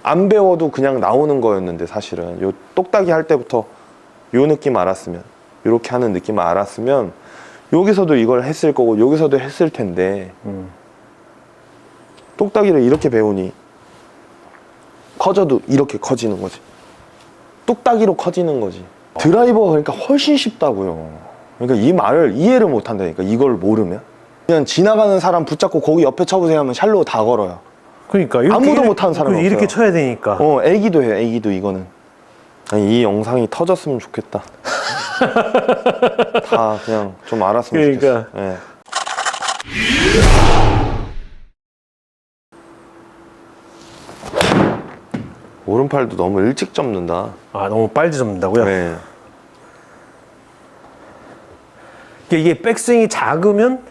안 배워도 그냥 나오는 거였는데 사실은 요 똑딱이 할 때부터 요 느낌 알았으면, 요렇게 하는 느낌을 알았으면 여기서도 이걸 했을 거고 여기서도 했을 텐데 똑딱이를 이렇게 배우니 커져도 이렇게 커지는 거지. 똑딱이로 커지는 거지. 드라이버가 그러니까 훨씬 쉽다고요. 그러니까 이 말을 이해를 못 한다니까, 이걸 모르면. 그냥 지나가는 사람 붙잡고 거기 옆에 쳐보세요 하면 샬로우 다 걸어요. 그러니까 아무도 못하는 사람이 없어요. 이렇게 쳐야 되니까. 애기도 해요. 애기도. 이거는 아니, 이 영상이 터졌으면 좋겠다. 다 그냥 좀 알았으면 그러니까. 좋겠어. 예. 오른팔도 너무 일찍 접는다. 아, 너무 빨리 접는다고요? 네. 이게 백스윙이 작으면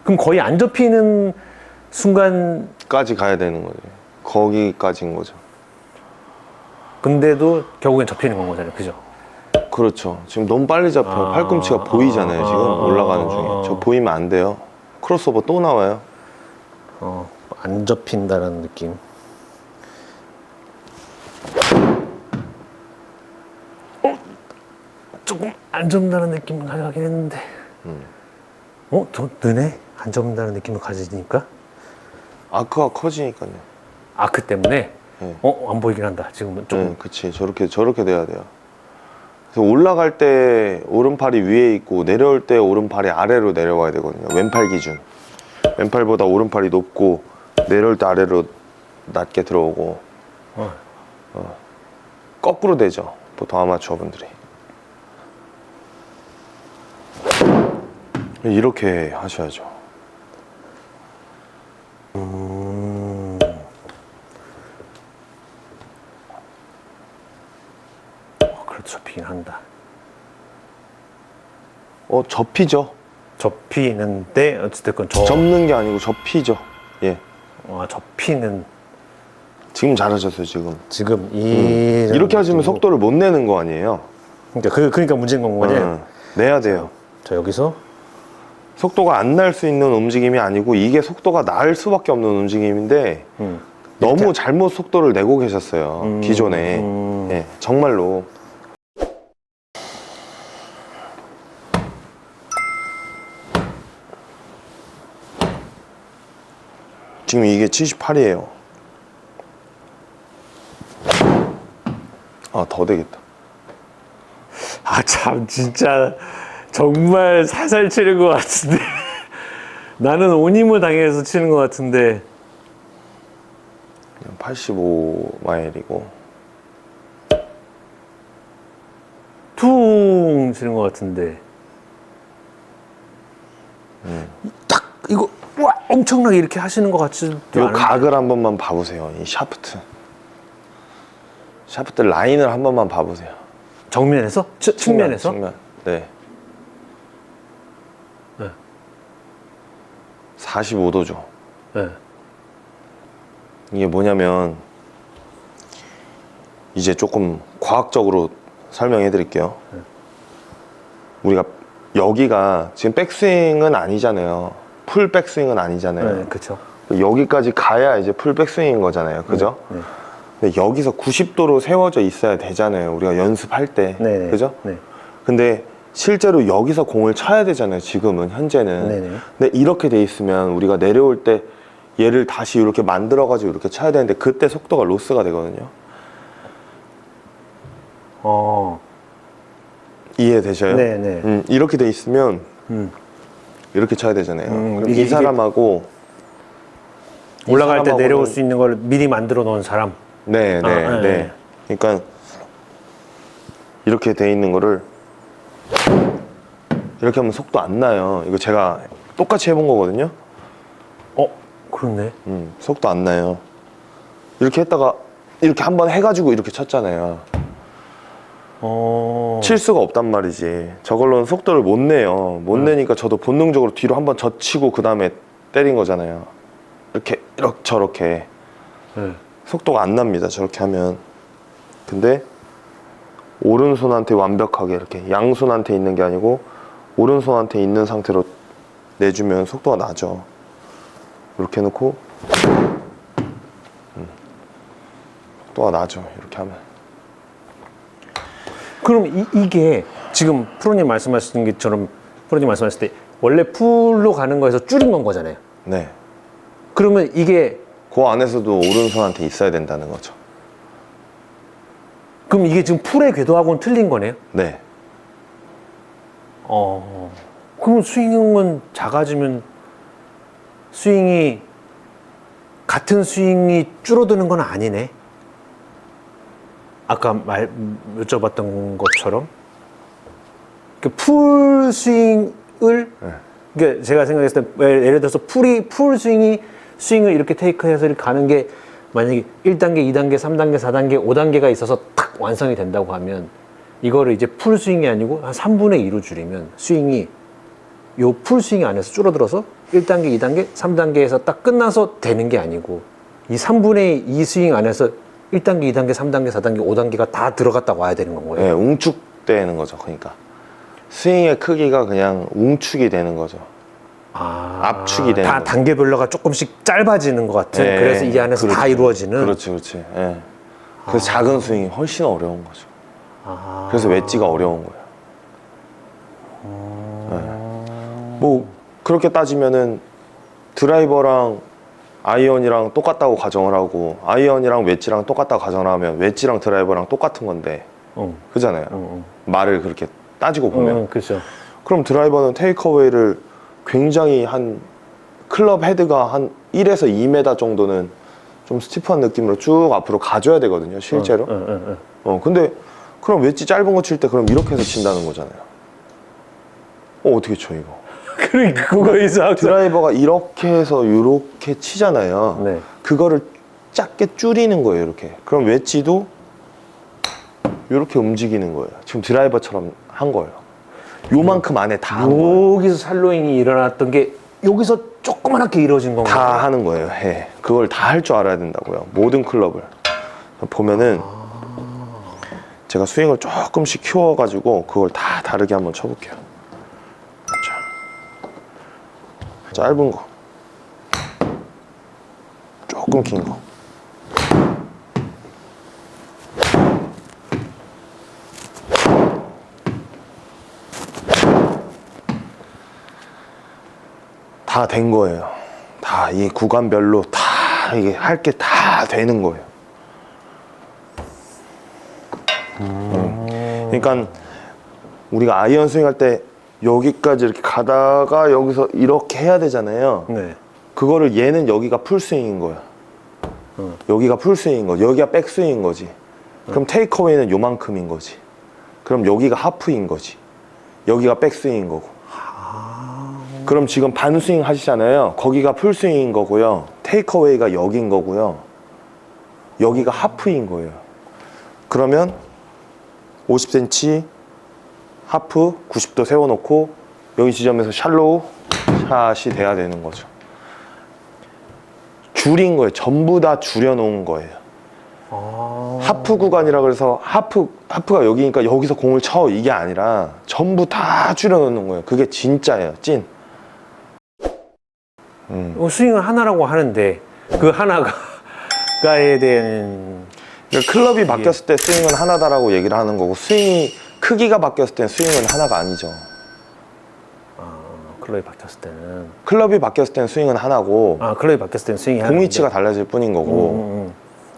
그럼 거의 안 접히는 순간. 까지 가야 되는 거죠. 거기까지인 거죠. 근데도 결국엔 접히는 건 거잖아요, 그죠? 그렇죠. 지금 너무 빨리 잡혀요. 팔꿈치가 보이잖아요. 지금 올라가는 중에. 저 보이면 안 돼요. 크로스오버 또 나와요. 안 접힌다는 느낌. 조금 안 접는다는 느낌을 가져가긴 했는데. 더 느네? 안 접는다는 느낌을 가지니까. 아크가 커지니까요. 아크 때문에. 네. 안 보이긴 한다. 지금은 조금. 네, 그치. 저렇게 돼야 돼요. 그래서 올라갈 때 오른팔이 위에 있고 내려올 때 오른팔이 아래로 내려와야 되거든요. 왼팔 기준. 왼팔보다 오른팔이 높고 내려올 때 아래로 낮게 들어오고. 거꾸로 되죠. 보통 아마추어 분들이. 이렇게 하셔야죠. 그래도 접히긴 한다. 접히죠. 접히는데 어쨌든 접는 게 아니고 접히죠. 예. 접히는. 지금 잘하셨어요. 지금 이렇게 하시면 속도를 못 내는 거 아니에요. 그러니까 문제인 건 거지. 내야 돼요. 자, 여기서 속도가 안 날 수 있는 움직임이 아니고 이게 속도가 날 수밖에 없는 움직임인데 너무 잘못 속도를 내고 계셨어요. 기존에. 예, 정말로. 지금 이게 78이에요. 더 되겠다. 참 진짜 정말 살살 치는 것 같은데. 나는 온힘을 당해서 치는 것 같은데. 85마일이고 퉁 치는 것 같은데. 딱 이거 와 엄청나게 이렇게 하시는 것 같지도 이 않은데. 각을 한 번만 봐보세요. 이 샤프트 라인을 한 번만 봐보세요. 정면에서? 측면에서? 측면. 네. 네. 45도죠. 네. 이게 뭐냐면 이제 조금 과학적으로 설명해 드릴게요. 우리가 여기가 지금 백스윙은 아니잖아요. 풀 백스윙은 아니잖아요. 네, 그렇죠. 여기까지 가야 이제 풀 백스윙인 거잖아요. 그죠? 네. 근데 여기서 90도로 세워져 있어야 되잖아요. 우리가 연습할 때. 네. 그죠? 네. 근데 실제로 여기서 공을 쳐야 되잖아요. 지금은, 현재는. 네네. 근데 이렇게 돼 있으면 우리가 내려올 때 얘를 다시 이렇게 만들어가지고 이렇게 쳐야 되는데 그때 속도가 로스가 되거든요. 이해되셔요? 네네. 이렇게 돼 있으면 이렇게 쳐야 되잖아요. 그럼 이 사람하고 올라갈 때 내려올 수 있는 걸 미리 만들어 놓은 사람. 네. 그러니까 이렇게 돼 있는 거를 이렇게 하면 속도 안 나요. 이거 제가 똑같이 해본 거거든요. 그렇네. 속도 안 나요. 이렇게 했다가 이렇게 한번 해가지고 이렇게 쳤잖아요. 칠 수가 없단 말이지. 저걸로는 속도를 못 내요. 못 내니까 저도 본능적으로 뒤로 한번 젖히고 그 다음에 때린 거잖아요. 이렇게 저렇게 속도가 안 납니다. 저렇게 하면. 근데 오른손한테 완벽하게 이렇게 양손한테 있는 게 아니고 오른손한테 있는 상태로 내주면 속도가 나죠. 이렇게 해놓고 속도가 나죠. 이렇게 하면. 그럼 이게 지금 프로님 말씀하신 것처럼 프로님 말씀하실 때 원래 풀로 가는 거에서 줄인 건 거잖아요. 네. 그러면 이게 그 안에서도 오른손한테 있어야 된다는 거죠. 그럼 이게 지금 풀의 궤도하고는 틀린 거네요? 네. 그럼 스윙은 작아지면 스윙이 같은 스윙이 줄어드는 건 아니네. 아까 여쭤봤던 것처럼 풀 스윙을 그러니까 제가 생각했을 때 예를 들어서 풀 스윙을 이렇게 테이크해서 이렇게 가는 게 만약에 1단계, 2단계, 3단계, 4단계, 5단계가 있어서 탁 완성이 된다고 하면 이거를 이제 풀 스윙이 아니고 한 3분의 2로 줄이면 스윙이 요 풀 스윙 안에서 줄어들어서 1단계, 2단계, 3단계에서 딱 끝나서 되는 게 아니고 이 3분의 2 스윙 안에서 1단계, 2단계, 3단계, 4단계, 5단계가 다 들어갔다 와야 되는 건 거예요. 네, 웅축되는 거죠. 그러니까 스윙의 크기가 그냥 웅축이 되는 거죠. 압축이 되는 다 거죠. 단계별로가 조금씩 짧아지는 것 같은. 네, 그래서 이 안에서 다 그렇죠. 이루어지는. 그렇지, 그렇지. 네. 그래서 작은 스윙이 훨씬 어려운 거죠. 그래서 웨지가 어려운 거예요. 네. 뭐 그렇게 따지면은 드라이버랑 아이언이랑 똑같다고 가정을 하고 아이언이랑 웨지랑 똑같다고 가정을 하면 웨지랑 드라이버랑 똑같은 건데 그잖아요. 말을 그렇게 따지고 보면 그렇죠. 그럼 드라이버는 테이크어웨이를 굉장히 한 클럽 헤드가 한 1에서 2m 정도는 좀 스티프한 느낌으로 쭉 앞으로 가줘야 되거든요, 실제로. 근데 그럼 웨지 짧은 거 칠 때 그럼 이렇게 해서 친다는 거잖아요. 어떻게 쳐 이거? 그러니까 그거에서 드라이버가 이렇게 해서 이렇게 치잖아요. 네. 그거를 작게 줄이는 거예요, 이렇게. 그럼 웨지도 이렇게 움직이는 거예요. 지금 드라이버처럼 한 거예요. 요만큼 안에 다 한 거예요. 여기서 샬로잉이 일어났던 게 여기서 조그맣게 이루어진 건가요? 다 하는 거예요. 해. 그걸 다 할 줄 알아야 된다고요. 모든 클럽을 보면은 제가 스윙을 조금씩 키워가지고 그걸 다 다르게 한번 쳐볼게요. 자, 짧은 거, 조금 긴 거. 다 된 거예요. 다 이 구간별로 다 이게 할 게 다 되는 거예요. 그러니까 우리가 아이언 스윙 할 때 여기까지 이렇게 가다가 여기서 이렇게 해야 되잖아요. 네. 그거를 얘는 여기가 풀스윙인 거야. 여기가 풀스윙인 거지. 여기가 백스윙인 거지. 그럼 테이크어웨이는 요만큼인 거지. 그럼 여기가 하프인 거지. 여기가 백스윙인 거고. 그럼 지금 반스윙 하시잖아요. 거기가 풀스윙인 거고요. 테이크어웨이가 여기인 거고요. 여기가 하프인 거예요. 그러면 50cm 하프 90도 세워놓고 여기 지점에서 샬로우 샷이 돼야 되는 거죠. 줄인 거예요. 전부 다 줄여놓은 거예요. 하프 구간이라 그래서 하프가 여기니까 여기서 공을 쳐 이게 아니라 전부 다 줄여놓는 거예요. 그게 진짜예요. 찐. 스윙은 하나라고 하는데 그 하나가에 대한 그러니까 클럽이 바뀌었을 때 스윙은 하나다라고 얘기를 하는 거고 스윙이 크기가 바뀌었을 때 스윙은 하나가 아니죠. 클럽이 바뀌었을 때는 클럽이 바뀌었을 때는 스윙은 하나고 클럽이 바뀌었을 때는 스윙이 공 위치가 달라질 뿐인 거고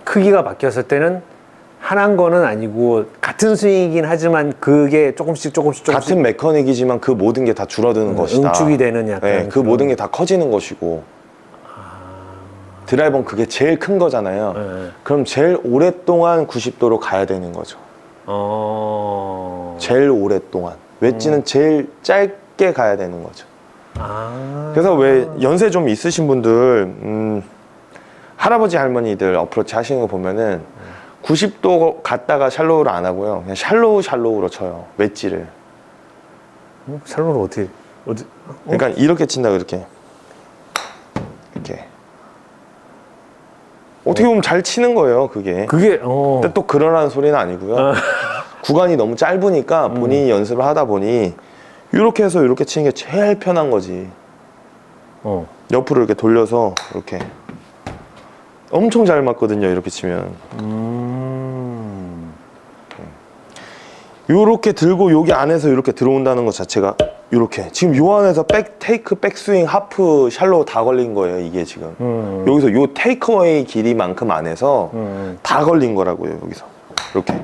크기가 바뀌었을 때는 하나인 거는 아니고 같은 스윙이긴 하지만 그게 조금씩 같은 메커닉이지만 그 모든 게 다 줄어드는 것이다. 응축이 되는 약간 네, 그 모든 게 다 커지는 것이고 드라이버는 그게 제일 큰 거잖아요. 네. 그럼 제일 오랫동안 90도로 가야 되는 거죠. 제일 오랫동안. 웨지는 제일 짧게 가야 되는 거죠. 그래서 왜 연세 좀 있으신 분들 할아버지 할머니들 어프로치 하시는 거 보면은 90도 갔다가 샬로우를 안 하고요. 그냥 샬로우로 쳐요. 웨지를. 샬로우를 어떻게 그러니까 이렇게 친다고 이렇게. 어떻게 보면 잘 치는 거예요, 그게. 근데 또 그러라는 소리는 아니고요. 구간이 너무 짧으니까 본인이 연습을 하다 보니 이렇게 해서 이렇게 치는 게 제일 편한 거지. 옆으로 이렇게 돌려서 이렇게 엄청 잘 맞거든요. 이렇게 치면. 요렇게 들고 여기 안에서 이렇게 들어온다는 것 자체가 요렇게 지금 요 안에서 테이크 백스윙 하프 샬로우 다 걸린 거예요. 이게 지금 여기서 요 테이크어웨이 길이만큼 안에서 다 걸린 거라고요. 여기서 이렇게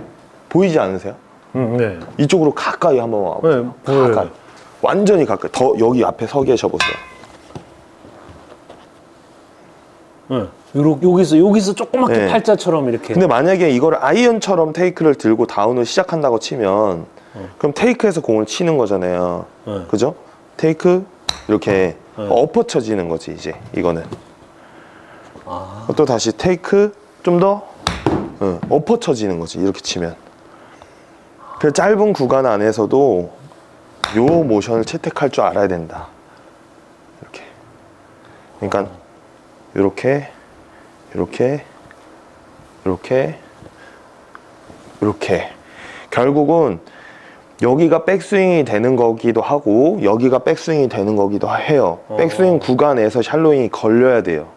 보이지 않으세요? 네. 이쪽으로 가까이 한번 와보세요. 네, 보여요. 가까이 완전히 가까이 더 여기 앞에 서 계셔 보세요. 네. 여기서 조그맣게 네. 팔자처럼 이렇게. 근데 만약에 이걸 아이언처럼 테이크를 들고 다운을 시작한다고 치면 그럼 테이크에서 공을 치는 거잖아요. 네. 그죠? 테이크 이렇게 엎어쳐지는 거지 이제 이거는. 또 다시 테이크 좀 더 엎어쳐지는 거지 이렇게 치면. 그 짧은 구간 안에서도 요 모션을 채택할 줄 알아야 된다. 이렇게. 그러니까 이렇게 이렇게 결국은 여기가 백스윙이 되는 거기도 하고 여기가 백스윙이 되는 거기도 해요. 백스윙 구간에서 샬로잉이 걸려야 돼요.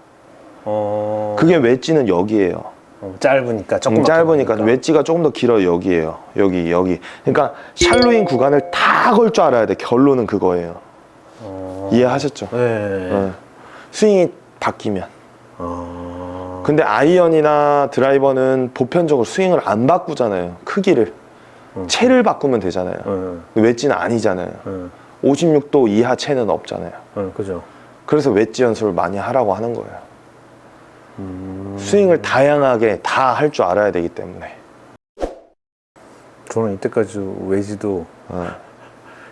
그게 웨지는 여기에요. 짧으니까 조금 짧으니까 웨지가 조금 더 길어요. 여기에요. 여기. 그러니까 샬로잉 구간을 다 걸 줄 알아야 돼. 결론은 그거예요. 이해하셨죠? 네. 스윙이 바뀌면. 근데 아이언이나 드라이버는 보편적으로 스윙을 안 바꾸잖아요. 크기를. 채를 바꾸면 되잖아요. 근데 웨지는 아니잖아요. 56도 이하 채는 없잖아요. 그죠. 그래서 웨지 연습을 많이 하라고 하는 거예요. 스윙을 다양하게 다 할 줄 알아야 되기 때문에. 저는 이때까지 웨지도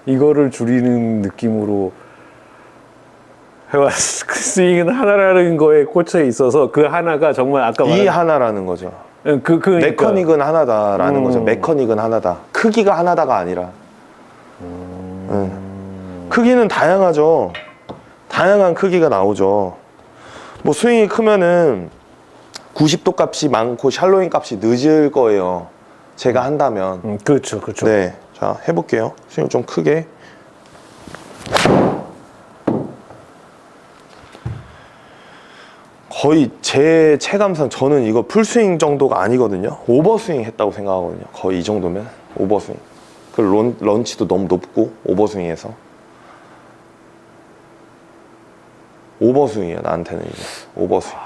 이거를 줄이는 느낌으로 해왔어. 그 스윙은 하나라는 거에 꽂혀 있어서 그 하나가 정말 아까 이 하나라는 거죠. 그러니까. 메커닉은 하나다라는 거죠. 메커닉은 하나다. 크기가 하나다가 아니라. 크기는 다양하죠. 다양한 크기가 나오죠. 뭐 스윙이 크면은 90도 값이 많고 샬로잉 값이 늦을 거예요. 제가 한다면. 그렇죠. 네. 자, 해볼게요. 스윙을 좀 크게. 거의 제 체감상 저는 이거 풀스윙 정도가 아니거든요. 오버스윙 했다고 생각하거든요. 거의 이 정도면 오버스윙. 그 런치도 너무 높고 오버스윙해서 오버스윙이에요. 나한테는 이게 오버스윙.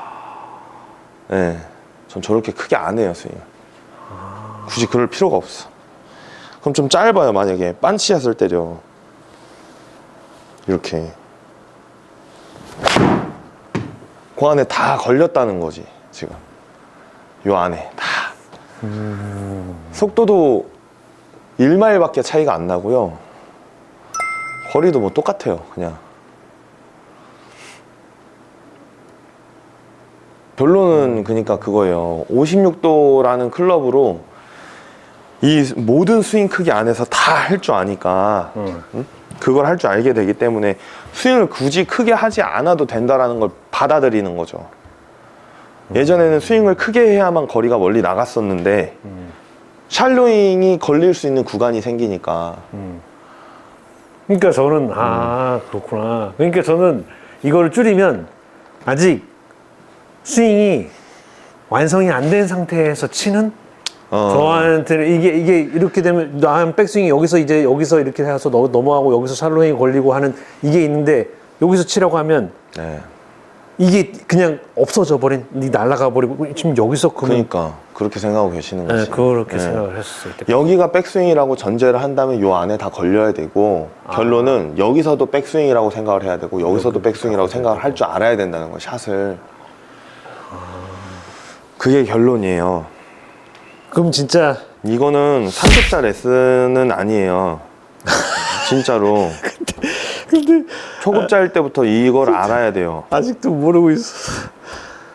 네, 전 저렇게 크게 안 해요 스윙. 굳이 그럴 필요가 없어. 그럼 좀 짧아요. 만약에 반치샷을 때려 이렇게. 그 안에 다 걸렸다는 거지 지금. 요 안에 다. 속도도 1마일밖에 차이가 안 나고요. 거리도 뭐 똑같아요. 그냥 결론은 그러니까 그거예요. 56도라는 클럽으로 이 모든 스윙 크기 안에서 다 할 줄 아니까 응? 그걸 할 줄 알게 되기 때문에 스윙을 굳이 크게 하지 않아도 된다라는 걸 받아들이는 거죠. 예전에는 스윙을 크게 해야만 거리가 멀리 나갔었는데 샬로잉이 걸릴 수 있는 구간이 생기니까. 그러니까 저는 그렇구나. 그러니까 저는 이거를 줄이면 아직 스윙이 완성이 안 된 상태에서 치는 저한테는 이게 이렇게 되면 난 백스윙이 여기서 이렇게 해서 넘어가고 여기서 샬로잉이 걸리고 하는 이게 있는데 여기서 치라고 하면 네. 이게 그냥 없어져 버린, 날아가 버리고 지금 여기서 그러니까 그렇게 생각하고 계시는 거지. 네, 그렇게 생각을 했었을 때. 여기가 백스윙이라고 전제를 한다면 요 안에 다 걸려야 되고 결론은 여기서도 백스윙이라고 생각을 해야 되고 여기서도 백스윙이라고 생각을 할 줄 알아야 된다는 거. 샷을. 그게 결론이에요. 그럼 진짜 이거는 3급자 레슨은 아니에요. 진짜로. 근데 초급자일 때부터 이걸 알아야 돼요. 아직도 모르고 있어.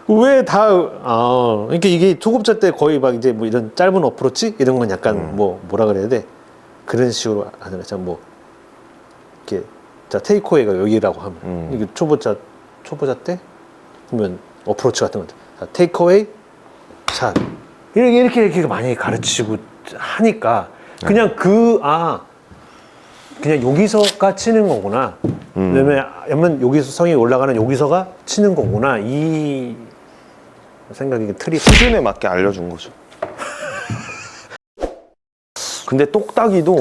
왜 그러니까 이게 초급자 때 거의 막 이제 뭐 이런 짧은 어프로치 이런 건 약간 뭐라 그래야 돼? 그런 식으로 하잖아. 뭐 이렇게 자 테이크어웨이가 여기라고 하면 이게 초보자 때 그러면 어프로치 같은 거 자 테이크어웨이 샷 이렇게 많이 가르치고 하니까 그냥 그냥 여기서가 치는 거구나. 왜냐면 여기서 성이 올라가는 여기서가 치는 거구나. 생각이 틀이. 수준에 맞게 알려준 거죠. 근데 똑딱이도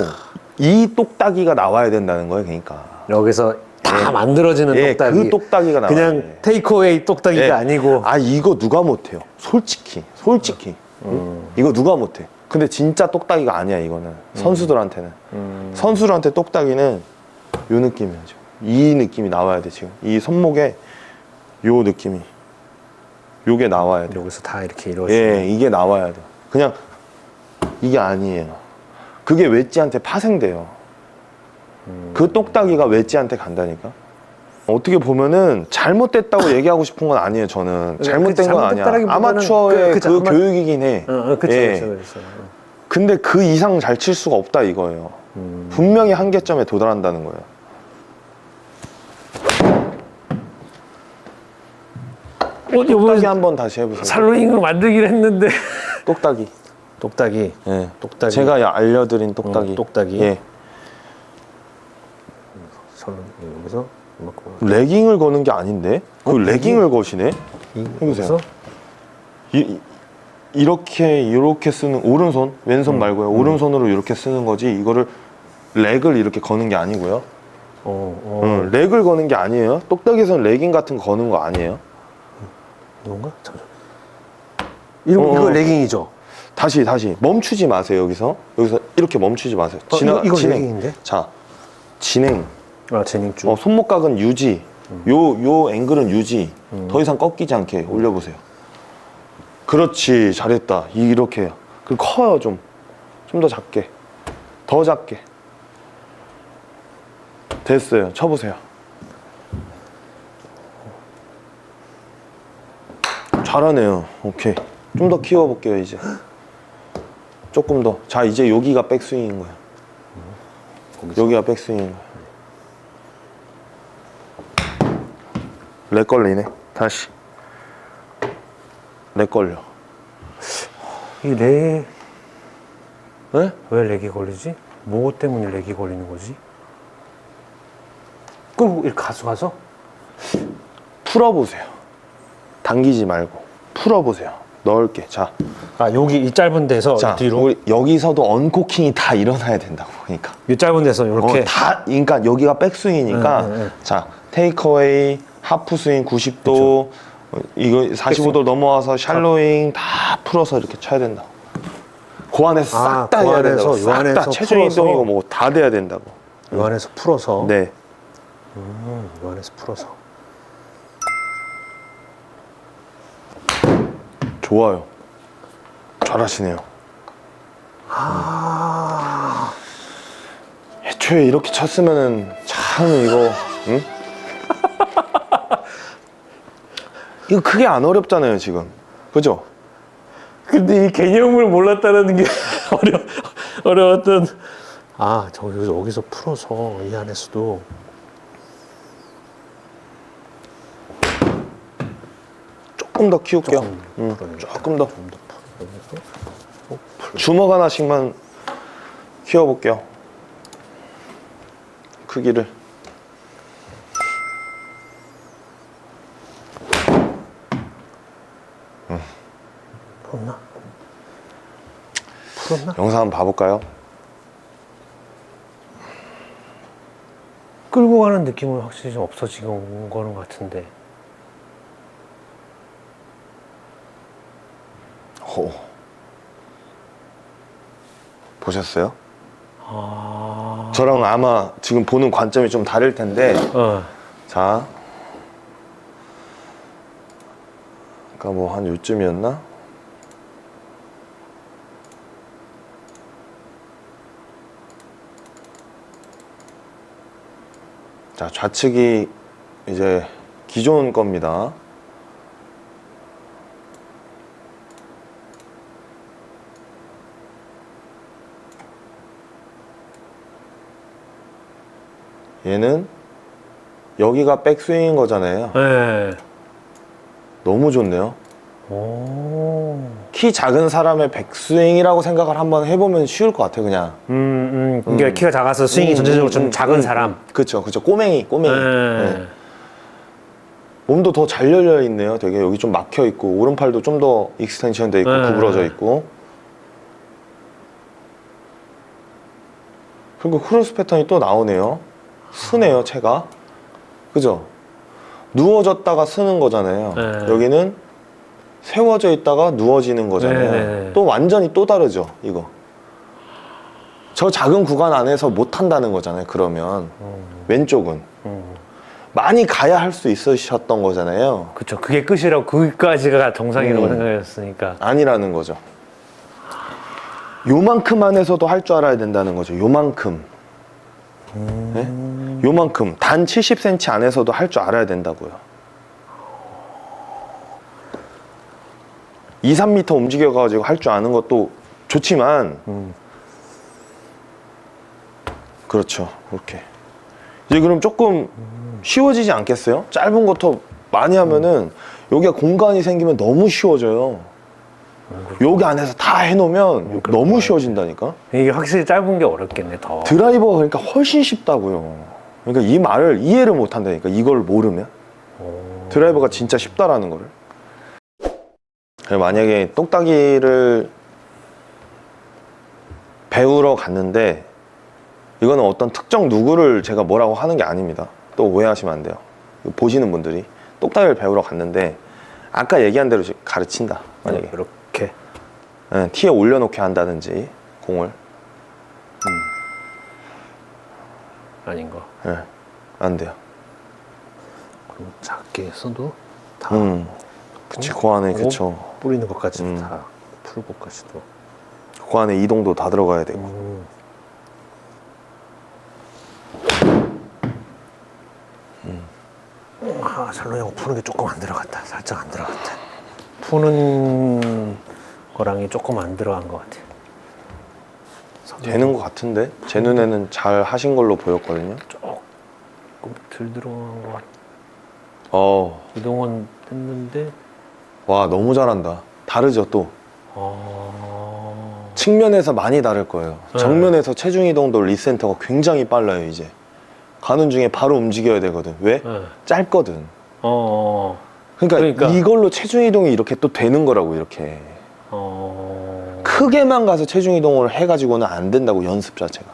이 똑딱이가 나와야 된다는 거예요, 그러니까. 여기서 다 만들어지는 예, 똑딱이. 그 똑딱이가 나와야 그냥 돼. 테이크어웨이 똑딱이가 예. 아니고. 아, 이거 누가 못해요? 솔직히. 이거 누가 못해? 근데 진짜 똑딱이가 아니야, 이거는. 선수들한테는. 선수들한테 똑딱이는 요 느낌이야, 지금. 이 느낌이 나와야 돼, 지금. 이 손목에 요 느낌이. 요게 나와야 돼. 여기서 다 이렇게 이루어지는. 예, 이게 나와야 돼. 그냥 이게 아니에요. 그게 웨지한테 파생돼요. 그 똑딱이가 웨지한테 간다니까. 어떻게 보면은 잘못됐다고 얘기하고 싶은 건 아니에요. 저는 잘못된 건 아니야. 아마추어의 그 교육이긴 해. 그쵸, 예. 그쵸. 근데 그 이상 잘 칠 수가 없다 이거예요. 분명히 한계점에 도달한다는 거예요. 똑딱이 한번 다시 해보세요. 살로잉을 만들긴 했는데. 똑딱이. 똑딱이. 예. 똑딱이. 제가 알려드린 똑딱이. 똑딱이. 예. 손을 여기서 이만큼. 레깅을 거는 게 아닌데? 그 레깅을 거시네? 해보세요. 이렇게 쓰는, 오른손, 왼손 말고요. 오른손으로 이렇게 쓰는 거지, 이거를 렉을 이렇게 거는 게 아니고요. 렉을 거는 게 아니에요. 똑딱이에서는 레깅 같은 거 거는 거 아니에요. 이건가? 잠시만. 이거 레깅이죠? 다시 멈추지 마세요. 여기서 이렇게 멈추지 마세요. 이거 진행. 레깅인데? 자, 진행. 아, 진행 쭉. 손목각은 유지. 요 앵글은 유지. 더 이상 꺾이지 않게 올려보세요. 그렇지, 잘했다. 이렇게 해요. 그리고 커요, 좀 더 작게, 더 작게. 됐어요. 쳐보세요. 잘하네요. 오케이. 좀 더 키워볼게요, 이제. 조금 더. 자, 이제 여기가 백스윙인 거야. 여기가 백스윙인 거야. 렉 걸리네. 다시. 렉 걸려. 네? 네? 왜 렉이 걸리지? 뭐 때문에 렉이 걸리는 거지? 끌고 이렇게 가서? 풀어보세요. 당기지 말고. 풀어보세요. 넓게. 자, 아, 여기 이 짧은 데서 자, 뒤로? 우리 여기서도 언코킹이 다 일어나야 된다고. 그러니까. 이 짧은 데서 이렇게? 그러니까 여기가 백스윙이니까. 자, 테이크어웨이, 하프스윙 90도, 이거 45도 넘어와서 샬로잉 다 풀어서 이렇게 쳐야 된다고. 그 안에서 싹 다 해야 된다고. 요 안에서 싹 다 체중 이동이고 뭐 다 돼야 된다고. 이 안에서 풀어서? 네. 이 안에서 풀어서. 좋아요. 잘하시네요. 애초에 이렇게 쳤으면은 참 이거, 응? 이거 크게 안 어렵잖아요, 지금. 그죠? 근데 이 개념을 몰랐다는 게 어려웠던. 아, 여기서 풀어서 이 안에서도. 조금 더 키울게요. 조금 더. 주먹 하나씩만 키워볼게요. 크기를. 풀었나? 영상 한번 봐볼까요? 끌고 가는 느낌은 확실히 좀 없어지는 거는 같은데. 오. 보셨어요? 저랑 아마 지금 보는 관점이 좀 다를 텐데. 자, 아까 뭐 한 요쯤이었나? 자, 좌측이 이제 기존 겁니다. 얘는 여기가 백스윙인 거잖아요. 네. 너무 좋네요. 오. 키 작은 사람의 백스윙이라고 생각을 한번 해보면 쉬울 것 같아요, 그냥. 그러니까 키가 작아서 스윙이 전체적으로 좀 작은 사람. 그쵸. 꼬맹이. 네. 네. 몸도 더 잘 열려 있네요. 되게 여기 좀 막혀 있고 오른팔도 좀 더 익스텐션 돼 있고 구부러져 있고. 그리고 크로스 패턴이 또 나오네요. 쓰네요, 채가. 그죠? 누워졌다가 쓰는 거잖아요. 네. 여기는 세워져 있다가 누워지는 거잖아요. 네. 또 완전히 또 다르죠, 이거. 저 작은 구간 안에서 못 한다는 거잖아요, 그러면. 왼쪽은. 많이 가야 할 수 있으셨던 거잖아요. 그쵸. 그게 끝이라고, 거기까지가 정상이라고 생각했으니까. 아니라는 거죠. 요만큼 안에서도 할 줄 알아야 된다는 거죠. 요만큼. 네? 요만큼. 단 70cm 안에서도 할 줄 알아야 된다고요. 2, 3m 움직여가지고 할 줄 아는 것도 좋지만, 그렇죠. 이렇게. 이제 그럼 조금 쉬워지지 않겠어요? 짧은 것도 많이 하면은 여기가 공간이 생기면 너무 쉬워져요. 여기 안에서 다 해놓으면 너무 쉬워진다니까? 이게 확실히 짧은 게 어렵겠네, 더. 드라이버가 그러니까 훨씬 쉽다고요. 그러니까 이 말을 이해를 못 한다니까, 이걸 모르면. 드라이버가 진짜 쉽다라는 거를. 만약에 똑딱이를 배우러 갔는데, 이거는 어떤 특정 누구를 제가 뭐라고 하는 게 아닙니다. 또 오해하시면 안 돼요. 보시는 분들이 똑딱이를 배우러 갔는데 아까 얘기한 대로 가르친다, 만약에 이렇게. 네, 티에 올려놓게 한다든지 공을 아닌 거. 네, 안 돼요. 그럼 작게 써도 다. 그치, 그 안에 그쵸. 뿌리는 것까지도 다 풀고까지도. 그 안에 이동도 다 들어가야 되고. 샬롯 형 푸는 게 조금 안 들어갔다. 살짝 안 들어갔다. 푸는 거랑이 조금 안 들어간 것 같아. 되는 것 같은데? 제 눈에는 잘 하신 걸로 보였거든요. 조금 덜 들어간 것 같아. 어, 이동은 했는데. 와, 너무 잘한다. 다르죠, 또. 측면에서 많이 다를 거예요. 정면에서 체중 이동도 리센터가 굉장히 빨라요, 이제. 가는 중에 바로 움직여야 되거든. 왜? 짧거든. 그러니까 이걸로 체중 이동이 이렇게 또 되는 거라고, 이렇게. 크게만 가서 체중 이동을 해가지고는 안 된다고, 연습 자체가.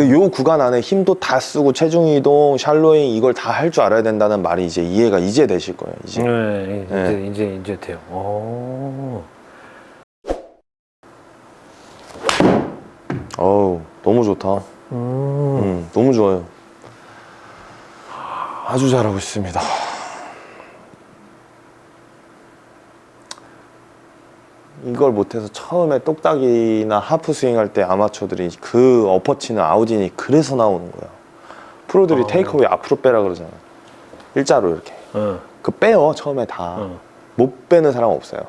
요 구간 안에 힘도 다 쓰고 체중 이동, 샬로잉 이걸 다 할 줄 알아야 된다는 말이 이제 이해가 이제 되실 거예요. 이제. 네, 이제 돼요. 어우, 너무 좋다. 너무 좋아요. 아주 잘하고 있습니다. 이걸 못해서 처음에 똑딱이나 하프 스윙 할 때 아마추어들이 그 어퍼치는 아웃인이 그래서 나오는 거야. 프로들이 테이크어웨이 앞으로 빼라 그러잖아. 일자로 이렇게. 그 빼요, 처음에 다. 못 빼는 사람 없어요.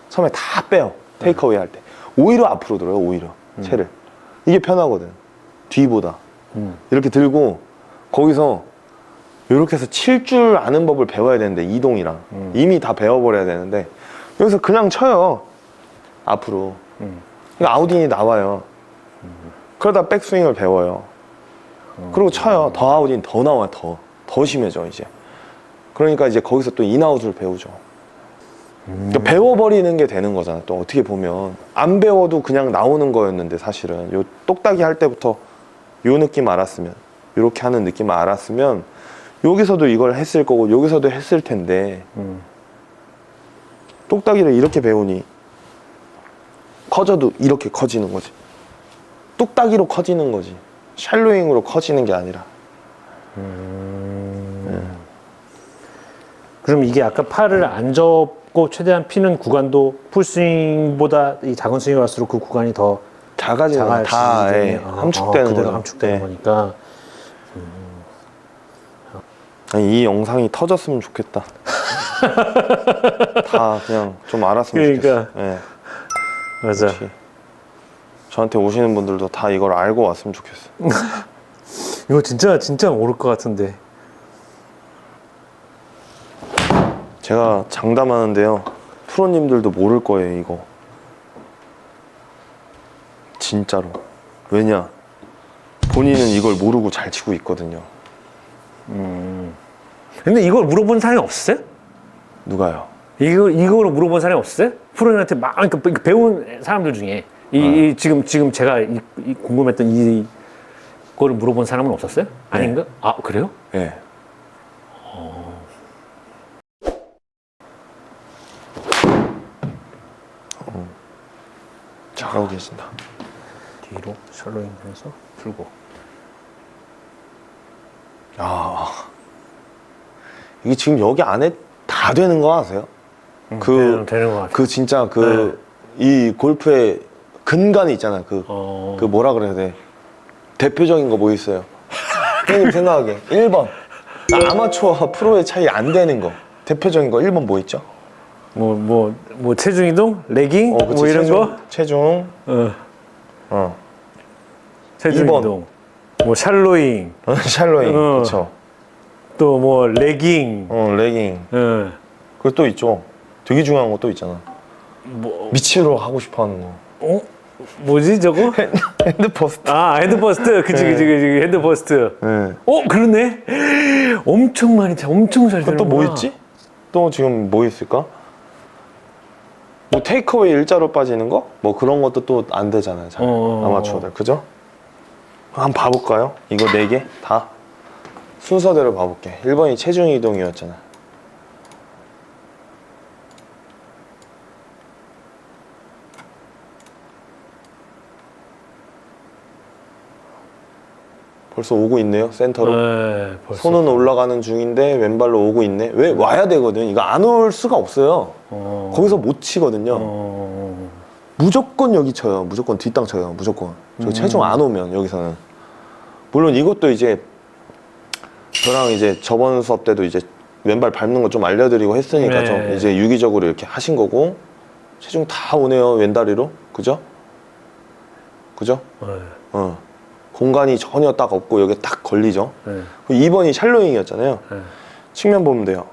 처음에 다 빼요, 테이크어웨이 할 때. 오히려 앞으로 들어요, 오히려. 채를. 이게 편하거든, 뒤보다. 이렇게 들고 거기서 이렇게 해서 칠 줄 아는 법을 배워야 되는데, 이동이랑 이미 다 배워버려야 되는데 여기서 그냥 쳐요, 앞으로. 그러니까 아웃인이 나와요. 그러다 백스윙을 배워요. 그리고 쳐요. 더 아웃인 더 나와요. 더 심해져 이제. 그러니까 이제 거기서 또 인아웃을 배우죠. 그러니까 배워버리는 게 되는 거잖아. 또 어떻게 보면 안 배워도 그냥 나오는 거였는데, 사실은 요 똑딱이 할 때부터 요 느낌 알았으면, 요렇게 하는 느낌 알았으면 여기서도 이걸 했을 거고 여기서도 했을 텐데, 똑딱이를 이렇게 배우니 커져도 이렇게 커지는 거지. 똑딱이로 커지는 거지, 샬로잉으로 커지는 게 아니라. 그럼 이게 아까 팔을 안 접고 최대한 피는 구간도 풀스윙보다 이 작은 스윙이 갈수록 그 구간이 더 작아지는 건 다 함축되는 그대로 거죠. 함축되는 거니까. 아니, 이 영상이 터졌으면 좋겠다. 다 그냥 좀 알았으면 그러니까. 좋겠어. 네. 맞아. 그렇지. 저한테 오시는 분들도 다 이걸 알고 왔으면 좋겠어. 이거 진짜 모를 것 같은데. 제가 장담하는데요, 프로님들도 모를 거예요, 이거. 진짜로. 왜냐? 본인은 이걸 모르고 잘 치고 있거든요. 근데 이걸 물어본 사람이 없었어요? 누가요? 이거로 물어본 사람이 없었어요? 프로님한테 막 그러니까 배운 사람들 중에 지금 제가 궁금했던 이거를 물어본 사람은 없었어요? 아닌가? 아 그래요? 네. 잘하고 계신다. 뒤로 셜로잉 해서 풀고. 야, 이게 지금 여기 안에 다 되는 거 아세요? 되는 것 같아요. 그 진짜 이 골프의 근간이 있잖아요. 그 뭐라 그래야 돼? 대표적인 거 뭐 있어요? 형님 생각하기에 1번 아마추어와 프로의 차이 안 되는 거 대표적인 거 1번 뭐 있죠? 뭐 체중 이동, 레깅, 그치, 뭐 이런 거. 체중. 체중 2번. 이동. 뭐 샬로잉. 샬로잉. 그렇죠. 또 뭐 레깅. 레깅. 그리고 또 있죠. 되게 중요한 거 또 있잖아. 뭐 미치로 하고 싶어 하는 거. 뭐지 저거? 핸드퍼스트. 아 핸드퍼스트. 그치 핸드퍼스트. 네. 그러네. 엄청 많이 엄청 잘 되는 또 뭐 있지? 또 지금 뭐 있을까? 뭐 테이크어웨이 일자로 빠지는 거? 뭐 그런 것도 또 안 되잖아요. 잘. 아마추어들. 그죠? 한번 봐볼까요? 이거 4개 다 순서대로 봐볼게. 1번이 체중 이동이었잖아. 벌써 오고 있네요, 센터로. 네, 벌써. 손은 올라가는 중인데 왼발로 오고 있네. 왜 와야 되거든. 이거 안 올 수가 없어요. 거기서 못 치거든요. 무조건 여기 쳐요. 무조건 뒷땅 쳐요. 무조건. 저 체중 안 오면 여기서는. 물론 이것도 이제 저랑 이제 저번 수업 때도 이제 왼발 밟는 거 좀 알려드리고 했으니까 네. 좀 이제 유기적으로 이렇게 하신 거고. 체중 다 오네요, 왼다리로. 그죠? 그죠? 네. 공간이 전혀 딱 없고 여기 딱 걸리죠. 네. 2번이 샬로잉이었잖아요. 네. 측면 보면 돼요.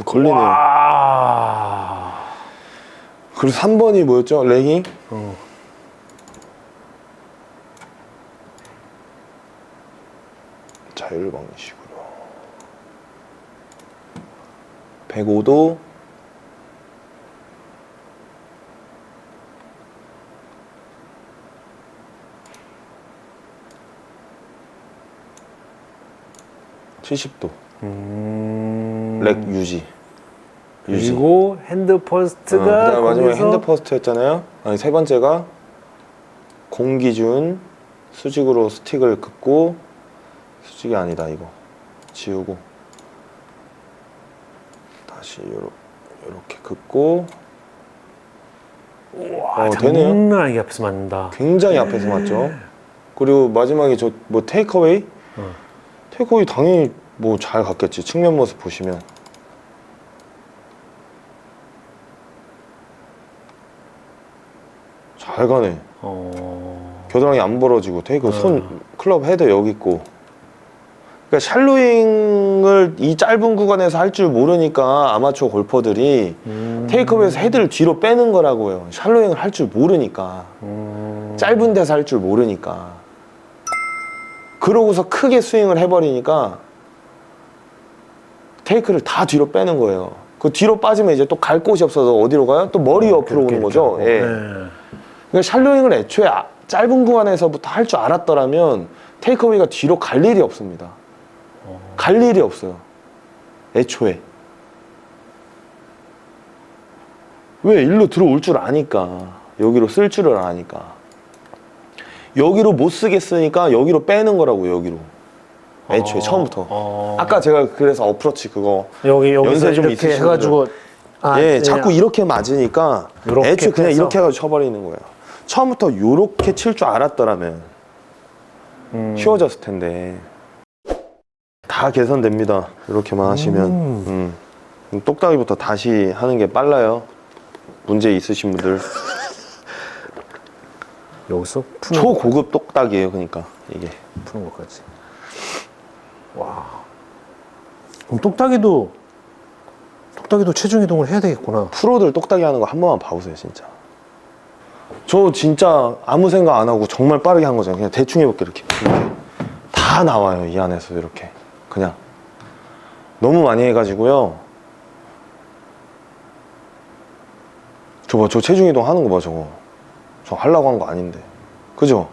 걸리네요. 와. 그리고 3번이 뭐였죠? 레깅? 자율 방식으로 105도 70도 렉 유지 그리고 핸드퍼스트가 그다음 마지막에 거기서 핸드퍼스트였잖아요. 아니, 세 번째가 공기준 수직으로 스틱을 긋고 수직이 아니다 이거 지우고 다시 요렇게 긋고 와, 되네요. 장난 아니게 앞에서 맞는다. 굉장히 앞에서 맞죠. 그리고 마지막에 저 뭐 테이크어웨이 테이크어웨이 당연히 뭐 잘 갔겠지. 측면 모습 보시면 잘 가네. 겨드랑이 안 벌어지고 테이크 손 클럽 헤드 여기 있고. 그러니까 샬로잉을 이 짧은 구간에서 할 줄 모르니까 아마추어 골퍼들이 테이크업에서 헤드를 뒤로 빼는 거라고요. 샬로잉을 할 줄 모르니까. 짧은 데서 할 줄 모르니까. 그러고서 크게 스윙을 해버리니까 테이크를 다 뒤로 빼는 거예요. 그 뒤로 빠지면 이제 또 갈 곳이 없어서 어디로 가요? 또 머리 옆으로 오는 거죠. 예. 그러니까 샬로잉을 애초에 짧은 구간에서부터 할 줄 알았더라면 테이크어웨이가 뒤로 갈 일이 없습니다. 갈 일이 없어요. 애초에. 왜? 일로 들어올 줄 아니까. 여기로 쓸 줄을 아니까. 여기로 못 쓰겠으니까 여기로 빼는 거라고, 여기로. 애초에 처음부터. 아까 제가 그래서 어프로치 그거 여기서 연세 좀 이렇게 있으신 해가지고 예, 자꾸 이렇게 맞으니까 요렇게 애초에 그냥 빼서? 이렇게 해가지고 쳐버리는 거예요. 처음부터 요렇게 칠 줄 알았더라면 쉬워졌을 텐데. 다 개선됩니다. 이렇게만 하시면. 똑딱이부터 다시 하는 게 빨라요. 문제 있으신 분들. 여기서 푸는 초고급 똑딱이에요, 그러니까 이게. 푸는 것까지. 와. 그럼 똑딱이도 똑딱이도 체중 이동을 해야 되겠구나. 프로들 똑딱이 하는 거 한 번만 봐보세요, 진짜. 저 진짜 아무 생각 안 하고 정말 빠르게 한 거잖아요. 그냥 대충 해볼게, 이렇게. 다 나와요, 이 안에서 이렇게. 그냥. 너무 많이 해가지고요. 저거, 저 체중 이동 하는 거 봐, 저거. 저 하려고 한 거 아닌데. 그죠?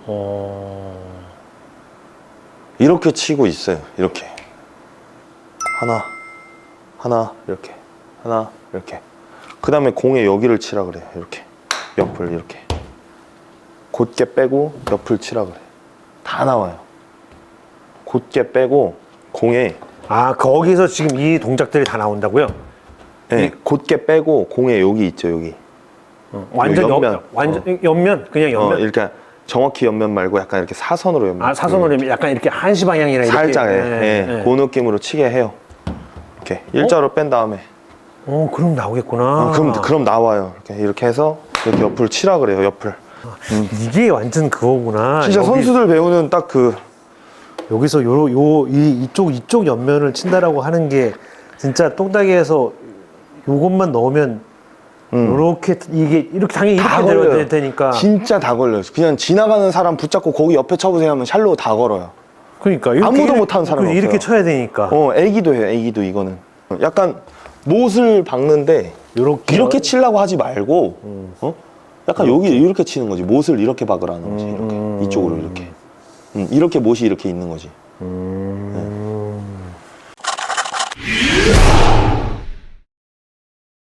이렇게 치고 있어요, 이렇게. 하나, 이렇게. 하나, 이렇게. 그 다음에 공에 여기를 치라 그래요, 이렇게. 옆을, 이렇게. 곧게 빼고, 옆을 치라 그래. 다 나와요. 곧게 빼고, 공에. 아, 거기서 지금 이 동작들이 다 나온다고요? 네, 곧게 빼고, 공에 여기 있죠, 여기. 완전 옆면. 완전 옆면? 그냥 옆면? 이렇게 정확히 옆면 말고 약간 이렇게 사선으로 옆면. 아, 사선으로 약간 이렇게 한시 방향이나 이렇게. 살짝, 네. 그 느낌으로 치게 해요. 이렇게. 일자로 뺀 다음에. 그럼 나오겠구나. 그럼 나와요. 이렇게 해서 이렇게 옆을 치라 그래요, 옆을. 이게 완전 그거구나. 진짜 여기, 선수들 배우는 딱 그. 여기서 이쪽 옆면을 친다라고 하는 게 진짜 똑딱이에서 요것만 넣으면 요렇게 이게 이렇게 당연히 다 이렇게 걸려요. 될 테니까. 진짜 다 걸려요. 그냥 지나가는 사람 붙잡고 거기 옆에 쳐보세요 하면 샬로우 다 걸어요. 그러니까 아무도 못하는 사람이 이렇게 없어요. 쳐야 되니까. 애기도 해요, 애기도 이거는. 약간 못을 박는데 이렇게 치려고 하지 말고 약간 여기 이렇게 치는 거지. 못을 이렇게 박으라는 거지. 이렇게. 이쪽으로 이렇게. 이렇게 못이 이렇게 있는 거지.